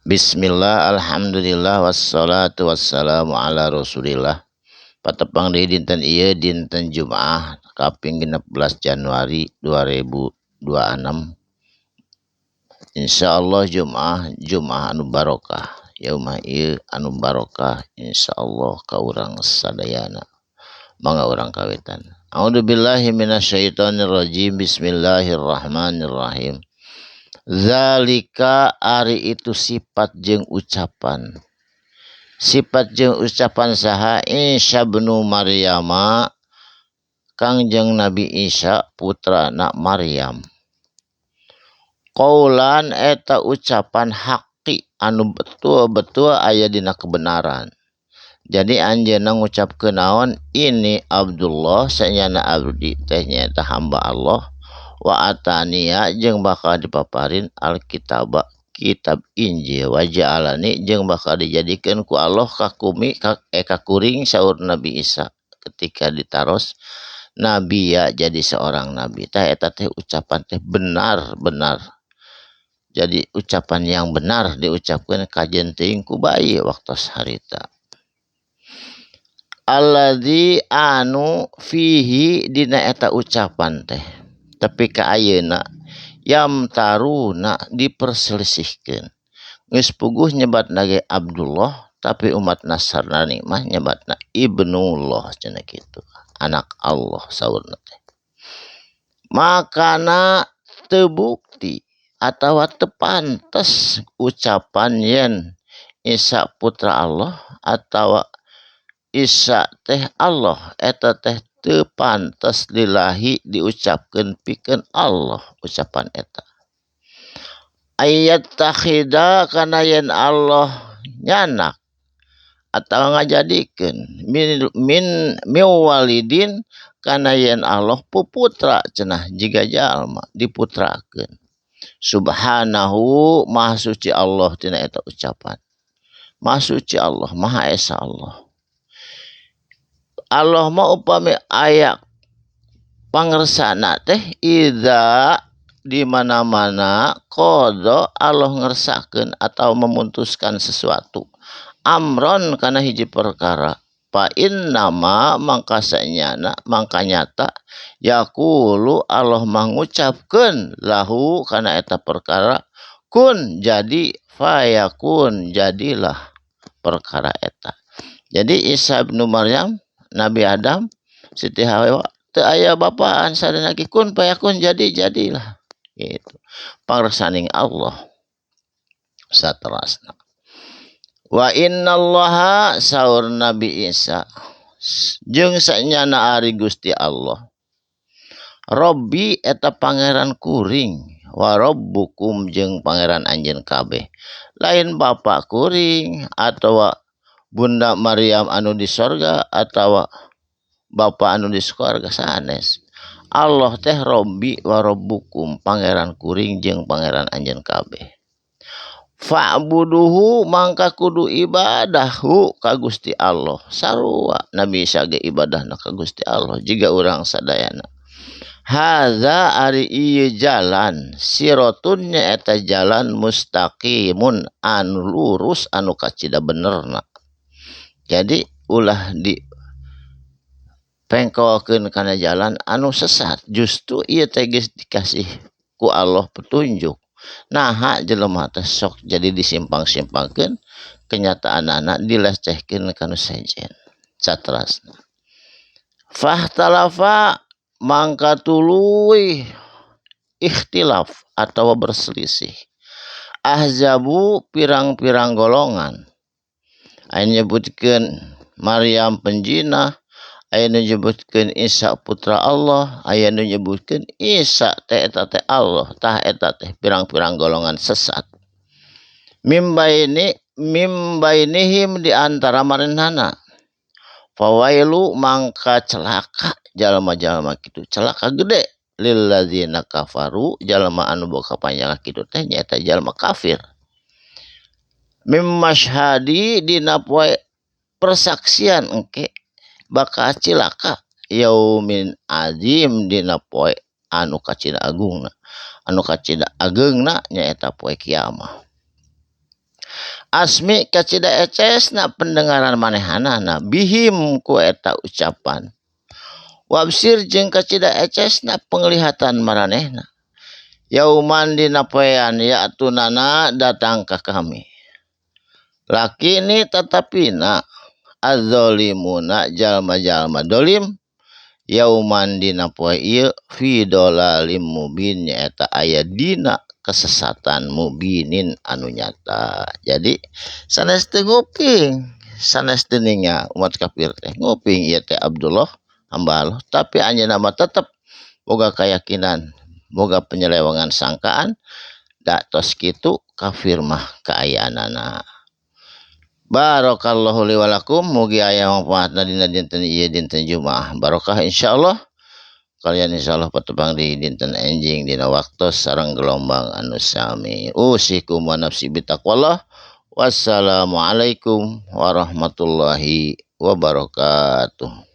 Bismillah, alhamdulillah, wassalatu wassalamu ala rasulillah. Patepang deui dinten ieu dinten Jumaah kaping 16 Januari 2026. Insyaallah Jumaah anu barokah. Yaumah ieu anu barokah insyaallah ka urang sadayana. Mangga urang kawitan. A'udzubillahi minasyaitonir rajim. Bismillahirrahmanirrahim. Zalika ari itu sifat jeung ucapan saha Isa bin Maryam Kangjeng Nabi Isa putra na Maryam. Qaulan eta ucapan haqi anu betul-betul aya dina kebenaran. Jadi anjeunna ngucapkeun naon, ini Abdullah sanyana abdi teh nyaeta hamba Allah, wa ataniya jeung bakal dipaparin alkitaba kitab Injil, wa ja'alani jeung bakal dijadikeun ku Allah kakuring saur Nabi Isa ketika ditaros nabi ya jadi seorang nabi. Tah eta teh ucapan teh benar-benar. Jadi ucapan yang benar diucapkeun kajen teuing ku bayi waktos harita. Alladzi anu fihi dina eta ucapan teh tapi ka ayeuna yam taruna diperselisihkeun. Geus puguh nyebatna ge Abdullah tapi umat Nasrani mah nyebatna Ibnullah cenah kitu. Anak Allah saurna teh. Makana teu bukti atawa teu pantes ucapan yen Isa putra Allah atawa Isa teh Allah, eta teh teu pantes lillahi diucapkeun pikeun Allah ucapan eta. Ayat takhida kana yen Allah nyanak atawa ngajadikeun min walidin kana yen Allah puputra cenah jiga jalma diputrakeun. Subhanahu maha suci Allah tina eta ucapan. Maha suci Allah, maha esa Allah. Allah mah upami aya pangersana teh idza di mana-mana qada Allah ngersakeun atau memutuskan sesuatu amron kana hiji perkara fa innama mangkasanyana mangkanyata yaqulu Allah mengucapkeun lahu kana eta perkara kun jadi fayakun jadilah perkara eta. Jadi Isa bin Maryam Nabi Adam Siti Hawa teu aya bapaan sadana ge kun fayakun jadilah gitu. Pangersaning Allah saterasna. Wa innallaha saur Nabi Isa jeung sanyana ari Gusti Allah. Robbi eta pangeran kuring, wa rabbukum jeung pangeran anjeun kabeh. Lain bapa kuring atawa Bunda Maryam anu di sorga atawa bapa anu di sorga sanes. Allah teh Robbi wa rabbukum pangeran kuring jeung pangeran anjeun kabeh. Fa'buduhu mangka kudu ibadahhu ka Gusti Allah. Sarua Nabi Isa ge ibadahna ka Gusti Allah jiga urang sadayana. Hadza ari ieu jalan siratun nyaeta jalan mustaqimun anu lurus anu kacida benerna. Jadi ulah di pengkokeun kana jalan anu sesat. Justru ieu teh geus dikasih ku Allah petunjuk. Naha jelema teh sok jadi disimpang-simpangkeun kenyataanana dilecehkeun kana sejen. Saterasna. Fahtalafa mangka tuluy ikhtilaf atawa berselisih. Ahzabu pirang-pirang golongan. Aya nyebutkeun Maryam penjina, aya nu nyebutkeun Isa putra Allah, aya nu nyebutkeun Isa teh eta teh Allah, tah eta teh pirang-pirang golongan sesat. Mimbainihim di antara marenana. Fawailu mangka celaka jalma-jalma kitu, celaka gede lilladzina kafaru jalma anu boga panjang kitu teh nyaeta jalma kafir. Mimmasyhadi dina poe persaksian engke bakal cilaka yaumin azim dina poe anu kacida agungna nyaeta poe kiamah. asmi kacida eces na pendengaran manehanana bihim ku eta ucapan. Wabsir jeung kacida eces na penglihatan maranehna. Yauman dina poean ya tunana datang ke kami. Laki ini tetapina azzalimuna jalma-jalma dolim yauman dina poe ieu fi dolalim mubin nyaeta aya dina kesesatan mubinin anu nyata. Jadi sanes teu nguping, sanes teu ninga umat kafir teh nguping ieu teh Abdullah hamba Allah, tapi anjeunna mah tetep boga keyakinan, boga penyelewengan sangkaan da tos kitu kafir mah kaayaanana. Barakallahu li wa lakum, mugi aya manfaatna dina dinten ieu dinten Jumaah barokah insyaallah. Kalian insyaallah patebang di dinten enjing dina waktu sareng gelombang anu sami. Usikum wa nafsi bitaqwallah. Wassalamualaikum warahmatullahi wabarakatuh.